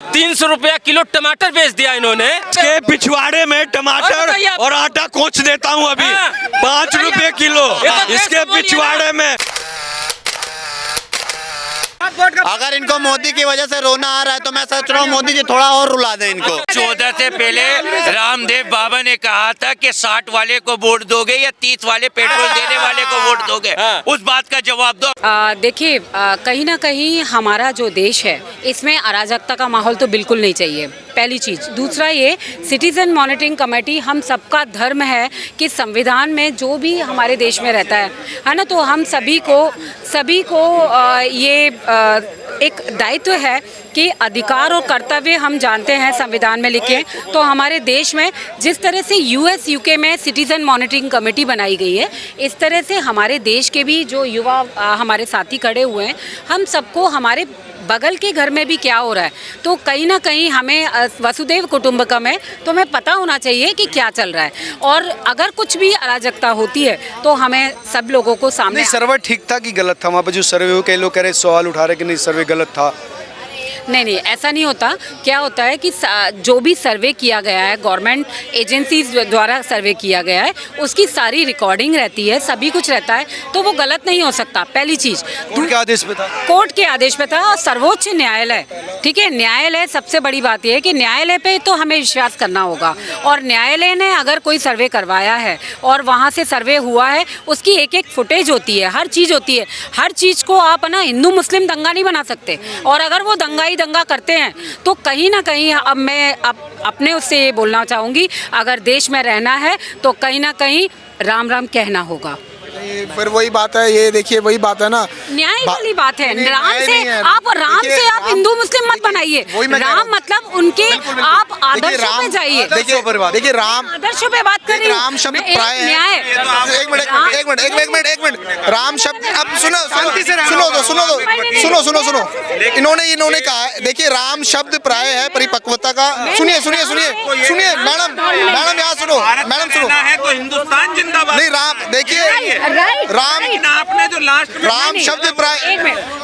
300 रुपया किलो टमाटर बेच दिया इन्होंने। इसके पिछवाड़े में टमाटर और आटा कोच देता हूँ अभी 5 रुपए किलो इसके पिछवाड़े में। अगर इनको मोदी की वजह से रोना आ रहा है तो मैं सोच रहा हूँ मोदी जी थोड़ा और रुला दें इनको। 14 से पहले रामदेव बाबा ने कहा था कि 60 वाले को वोट दोगे या 30 वाले पेट्रोल देने वाले को वोट दोगे, उस बात का जवाब दो। देखिए, कहीं ना कहीं हमारा जो देश है इसमें अराजकता का माहौल तो बिल्कुल नहीं चाहिए, पहली चीज़। दूसरा ये सिटीज़न मॉनिटरिंग कमेटी हम सबका धर्म है कि संविधान में जो भी हमारे देश में रहता है ना, तो हम सभी को ये एक दायित्व है कि अधिकार और कर्तव्य हम जानते हैं संविधान में लिखे। तो हमारे देश में जिस तरह से यूएस यूके में सिटीज़न मॉनिटरिंग कमेटी बनाई गई है, इस तरह से हमारे देश के भी जो युवा हमारे साथी खड़े हुए हैं, हम सबको हमारे बगल के घर में भी क्या हो रहा है तो कहीं ना कहीं हमें वसुदैव कुटुंबकम है तो हमें पता होना चाहिए कि क्या चल रहा है। और अगर कुछ भी अराजकता होती है तो हमें सब लोगों को सामने। सर्वे ठीक था कि गलत था? वहाँ पर जो सर्वे हो, कई लोग कह रहे सवाल उठा रहे कि नहीं सर्वे गलत था। नहीं, ऐसा नहीं होता। क्या होता है कि जो भी सर्वे किया गया है, गवर्नमेंट एजेंसीज द्वारा सर्वे किया गया है, उसकी सारी रिकॉर्डिंग रहती है, सभी कुछ रहता है, तो वो गलत नहीं हो सकता, पहली चीज़। कोर्ट के आदेश पे था? कोर्ट के आदेश पे था। और सर्वोच्च न्यायालय, ठीक है, न्यायालय सबसे बड़ी बात यह है कि न्यायालय पे तो हमें विश्वास करना होगा। और न्यायालय ने अगर कोई सर्वे करवाया है और वहाँ से सर्वे हुआ है, उसकी एक एक फुटेज होती है, हर चीज़ होती है। हर चीज़ को आप ना हिंदू मुस्लिम दंगा नहीं बना सकते। और अगर वो दंगा करते हैं तो कहीं ना कहीं अब मैं अपने उससे ये बोलना चाहूँगी, अगर देश में रहना है तो कहीं ना कहीं राम राम कहना होगा। फिर वही बात है, ये देखिए वही बात है ना, न्याय वाली बात है। राम से आप हिंदू मुस्लिम मत बनाइए। राम मतलब उनके आप आदर्शों पे जाइए। देखिए राम आदर्शों पे बात करिए। राम शब्द प्राय है। एक मिनट राम शब्द, अब सुनो इन्होंने कहा है, देखिए राम शब्द प्राय है परिपक्वता का। सुनिए मैडम यहाँ सुनो, मैडम सुनो। तो हिंदुस्तान जिंदाबाद। नहीं, राम देखिए आपने जो लास्ट राम शब्द प्राय,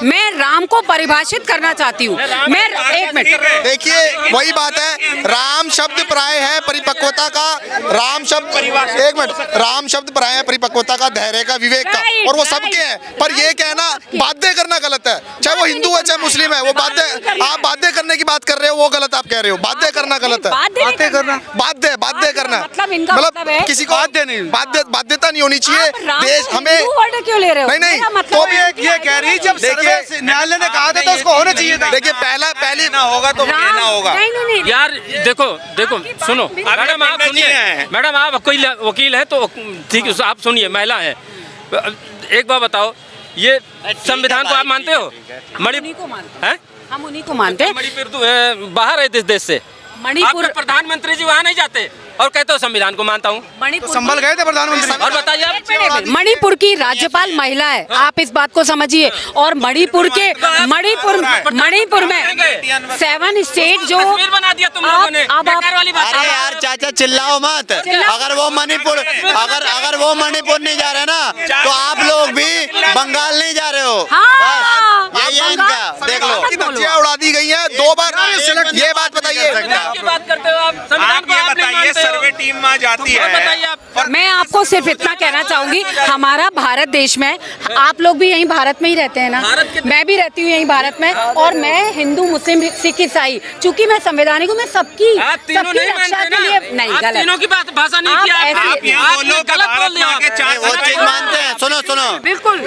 मैं राम को परिभाषित करना चाहती हूँ। मैं एक मिनट देखिए वही बात है, राम शब्द प्राय है परिपक्वता का। राम शब्द प्राय है परिपक्वता का, धैर्य का, विवेक का, और वो सबके हैं। पर ये कहना बाध्य करना गलत है, चाहे वो हिंदू है चाहे मुस्लिम है। वो आप बाध्य करने की बात कर रहे हो, वो गलत आप कह रहे हो। बाध्य करना गलत है। बाध्य करना मतलब किसी को बाध्यता नहीं होनी चाहिए। देश हमें क्यों ले रहे हो? नहीं तो भी ये कह रही, जब देखिए न्यायालय ने कहा था तो उसको होना चाहिए था। देखिए पहली ना होगा तो कहना होगा। नहीं यार देखो सुनो मैडम, आप सुनिए मैडम, आप कोई वकील है तो ठीक है, आप सुनिए, महिला है। एक बात बताओ, ये संविधान को आप मानते हो? हम उन्हीं को मानते हैं। मणिपुर बाहर है इस देश से। मणिपुर प्रधानमंत्री जी वहाँ नहीं जाते और कहते हो संविधान को मानता हूँ। तो संभल गए थे प्रधानमंत्री। और बताइए आप, मणिपुर की राज्यपाल महिला है, आप इस बात को समझिए। और मणिपुर में 7 स्टेट जो बना दिया तुम लोगों ने। अरे यार चाचा चिल्लाओ मत। अगर वो मणिपुर नहीं जा रहे ना तो आप लोग भी बंगाल नहीं जा रहे हो। यही है इनका, देख लो। बच्चियां उड़ा दी गई हैं 2 बार। ये बात बताइए, बात करते हो आप, संविधान को आप नहीं मानते हो। सर्वे टीम वहाँ जाती है। मैं आपको सिर्फ इतना कहना चाहूंगी, हमारा भारत देश में, आप लोग भी यहीं भारत में ही रहते हैं ना, मैं भी रहती हूँ यहीं भारत में। और मैं हिंदू मुस्लिम सिख ईसाई, चूंकि मैं संवैधानिक हूँ, मैं सबकी रक्षा के लिए नहीं गलत। तीनों की बात भाषा नहीं किया आप, ये गलत बोल दिया। वो चीज मानते हैं। सुनो बिल्कुल।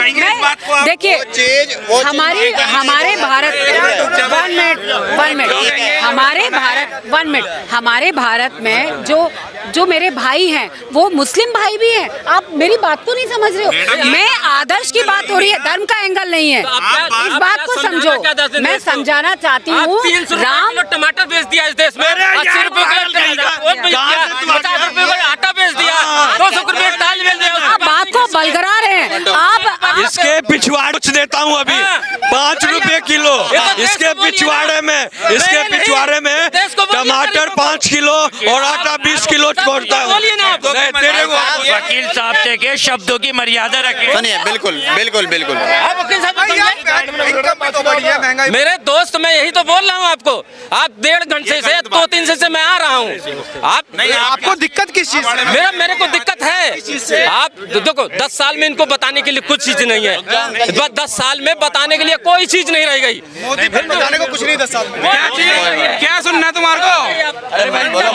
देखिए हमारे भारत, हमारे भारत में जो मेरे भाई हैं वो मुस्लिम भाई भी हैं। आप मेरी बात को नहीं समझ रहे हो। मैं आदर्श की बात हो रही है, धर्म का एंगल नहीं है। इस बात को समझो, मैं समझाना चाहती हूँ। राम टमाटर बेच दिया इस देश में, 80 रुपए का आटा बेच दिया, 200 रुपए दाल बेच दिया। आप बात को बलगरा रहे हैं आप। इसके पिछवाड़े कुछ देता हूँ अभी 5 रुपए किलो इसके पिछवाड़े में टमाटर 5 किलो और आटा 20 किलो छोड़ता है। तेरे को वकील साहब से के शब्दों की मर्यादा रखें। सुनिए, बिल्कुल बिल्कुल बिल्कुल। आप वकील साहब तो बढ़िया महंगाई। मेरे दोस्त, मैं यही तो बोल रहा हूँ आपको। आप 1.5 घंटे से 2-3 से मैं आ रहा हूँ। आप नहीं, आपको दिक्कत किस चीज से? मेरे को दिक्कत है। आप देखो 10 साल में इनको बताने के लिए कुछ चीज नहीं है। 10 साल में बताने के लिए कोई चीज नहीं रह गई। मोदी फिर बताने को कुछ नहीं 10 साल में। क्या सुनना तुम्हारे को? अरे भाई बोलो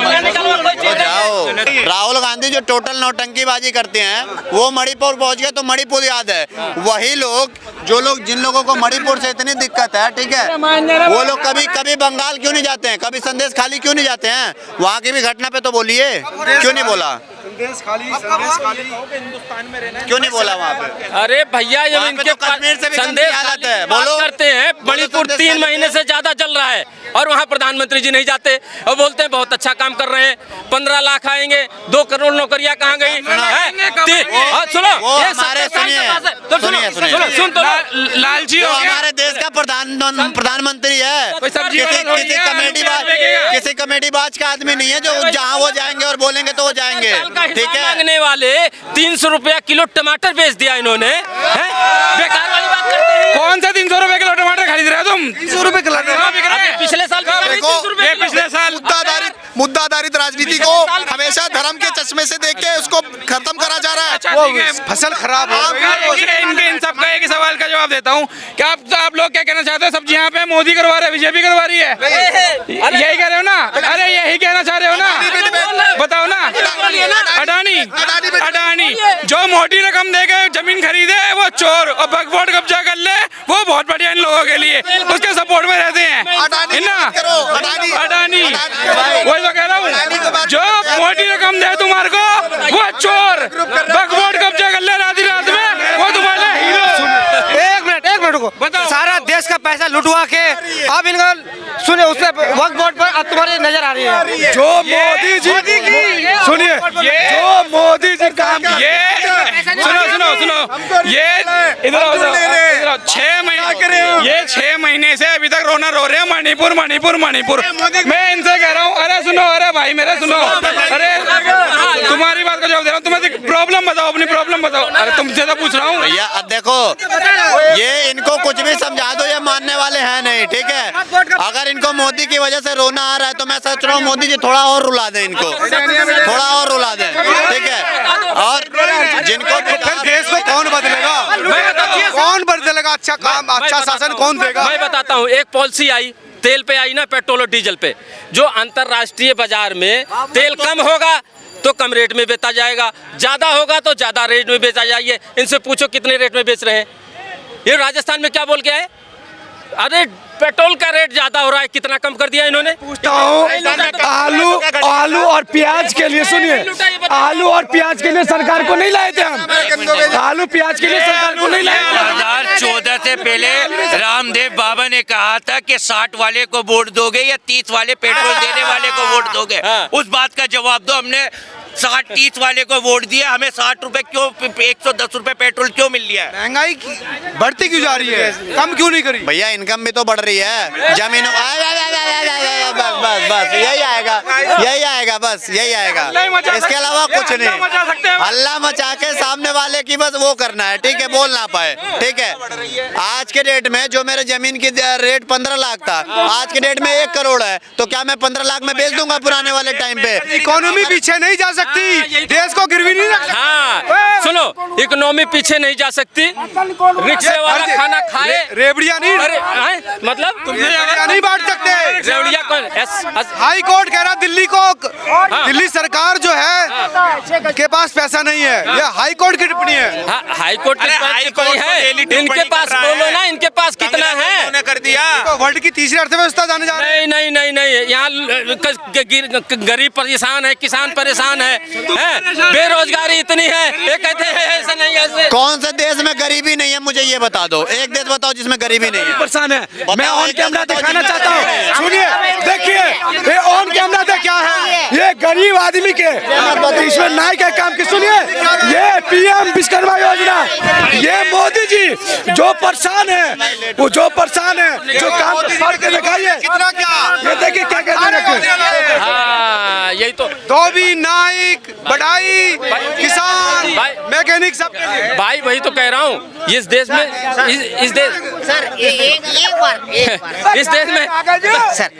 जाओ। राहुल गांधी जो टोटल नौटंकीबाजी करते हैं, वो मणिपुर पहुंच गए तो मणिपुर याद है। वही लोग जिन लोगों को मणिपुर से इतनी दिक्कत है, ठीक है, वो लोग कभी बंगाल क्यों नहीं जाते हैं, कभी संदेश खाली क्यों नहीं जाते हैं? वहाँ की भी घटना पे तो बोलिए, क्यों नहीं बोला? क्यों नहीं बोला वहाँ पे? अरे भैया, ये वहाँ पे इनके तो कश्मीर से भी गंदी संदेश हालत है। बात बोलो। करते हैं। मणिपुर 3 महीने से ज्यादा चल रहा है और वहाँ प्रधानमंत्री जी नहीं जाते और बोलते हैं बहुत अच्छा काम कर रहे हैं, 15 लाख आएंगे, 2 करोड़ नौकरियां कहाँ गई? सुनो, वो ये हमारे 70 साल के पास है। तो सुनिए, सुनो, सुनिए। सुन तो लो। लालची जो हो गया। हमारे देश का प्रधानमंत्री है, कोई सब्जी वाला थोड़ी है, किसी कमेटी बाज का आदमी नहीं है जो जहाँ वो जाएंगे और बोलेंगे तो वो जाएंगे, ठीक है? मांगने वाले 300 रुपया किलो टमाटर बेच दिया इन्होंने। हैं? बेकार वाली बात करते हैं। कौन सा 300 रुपए किलो टमाटर खरीद रहे हो तुम? 300 रुपए किलो। अबे पिछले साल देखो, 300 रुपए ये किलो। पिछले साल मुद्दाधारित राजनीति को हमेशा धर्म के चश्मे से देख के उसको खत्म करा जा रहा अच्छा, है। ठीक है। फसल खराब हो गई। इनके इन सब का एक ही सवाल का जवाब देता हूँ। क्या आप लोग क्या कहना चाहते हो? सब्जी यहाँ पे मोदी करवा रहे हैं, बीजेपी करवा रही है, यही कह रहे हो ना? अरे यही कहना चाह रहे हो ना? बताओ ना। अडानी जो मोटी रकम दे के जमीन खरीदे वो चोर, और वक्फ कब्जा कर ले वो बहुत बढ़िया इन लोगों के लिए, उसके सपोर्ट में रहते हैं अडानी। वही तो कह रहा हूँ, जो मोटी रकम दे तुम्हारे को वो चोर, वक्फ कब्जा कर ले रात में, वो तुम्हारे हीरो। एक मिनट को बताओ। सारा देश का पैसा लुटवा के अब इनका सुने उससे वक्त बोर्ड पर अब तुम्हारी नजर आ रही है। जो मोदी जी सुनिए, जो मोदी जी काम ये सुनो ये इधर 6 महीने से अभी तक रोना रो रहे हैं मणिपुर। मैं इनसे कह रहा हूँ, अरे सुनो, अरे भाई मेरे सुनो, अरे तुम्हारी बात का जवाब दे रहा हूँ, तुम्हें प्रॉब्लम बताओ, अपनी प्रॉब्लम बताओ। अरे तुमसे तो पूछ रहा हूँ भैया। अब देखो, ये इनको कुछ भी समझा दो, ये मानने वाले हैं नहीं, ठीक है? अगर इनको मोदी की वजह से रोना आ रहा है तो मैं सोच रहा हूँ मोदी जी थोड़ा और रुला दें इनको, थोड़ा और रुला दें, ठीक है? और जिनको देश को कौन बदलेगा? कौन बदलेगा? अच्छा काम, अच्छा शासन कौन देगा? मैं बताता हूँ। एक पॉलिसी आई, तेल पे आई ना, पेट्रोल और डीजल पे। जो अंतरराष्ट्रीय बाजार में तेल कम होगा तो कम रेट में बेचा जाएगा, ज्यादा होगा तो ज्यादा रेट में बेचा जाइए। इनसे पूछो कितने रेट में बेच रहे हैं। ये राजस्थान में क्या बोल के आए? अरे पेट्रोल का रेट ज्यादा हो रहा है, कितना कम कर दिया इन्होंने? पूछता हूँ, आलू और प्याज के लिए, सुनिए, आलू और प्याज के लिए सरकार को नहीं लाए थे हम। आलू प्याज के लिए सरकार को नहीं लाए थे। 2014 से पहले रामदेव बाबा ने कहा था कि 60 वाले को वोट दोगे या 30 वाले पेट्रोल देने वाले को वोट दोगे। उस बात का जवाब दो। हमने 60-30 वाले को वोट दिया, हमें 60 रुपए क्यों, 110 रुपए पेट्रोल क्यों मिल लिया है? महंगाई बढ़ती क्यों जा रही है, कम क्यों नहीं करी? भैया इनकम भी तो बढ़ रही है, जमीन बस यही आएगा, बस यही आएगा, इसके अलावा कुछ नहीं। हल्ला मचा के सामने वाले की बस वो करना है, ठीक है, बोल ना पाए, ठीक है? आज के डेट में जो मेरे जमीन की रेट 15 लाख था, आज के डेट में 1 करोड़ है, तो क्या मैं 15 लाख में बेच दूंगा पुराने वाले टाइम पे? इकोनॉमी पीछे नहीं जा सकती, देश को गिरवी नहीं रख सकती। हाँ, सुनो, इकोनॉमी पीछे नहीं जा सकती। रिक्शे वाला खाना खाए, रेवड़िया नहीं, मतलब रेवड़िया नहीं बांट सकते। रेवड़िया कौन? हाई कोर्ट कह रहा दिल्ली को, दिल्ली सरकार जो है के पास पैसा नहीं है, ये हाई कोर्ट की टिप्पणी है। हाई कोर्ट की टिप्पणी है, इनके पास बोलो ना, इनके पास कितना है? कर दिया तो वर्ल्ड की तीसरी अर्थव्यवस्था जाने जा रही है। नहीं, यहाँ गरीब परेशान है, किसान परेशान है, बेरोजगारी इतनी है, ये कहते हैं ऐसा नहीं ऐसे। कौन से देश में गरीबी नहीं है, मुझे ये बता दो, एक देश बताओ जिसमें गरीबी नहीं है। परेशान है। मैं ऑन कैमरा दिखाना चाहता हूँ, सुनिए, देखिए, ये ऑन कैमरा देख क्या है, ये गरीब आदमी के इसमें नाई का काम की, सुनिए, ये पीएम विश्वकर्मा योजना, ये मोदी जी जो परेशान है, वो जो परेशान है, जो काम करके दिखाइए, कितना क्या, ये देखिए क्या कहते हैं। हाँ, यही तो धोबी नाई श्रमिक, बढ़ाई, किसान, मैकेनिक सब के लिए। भाई वही तो कह रहा हूँ, इस देश में इस देश सर एक बार इस देश में सर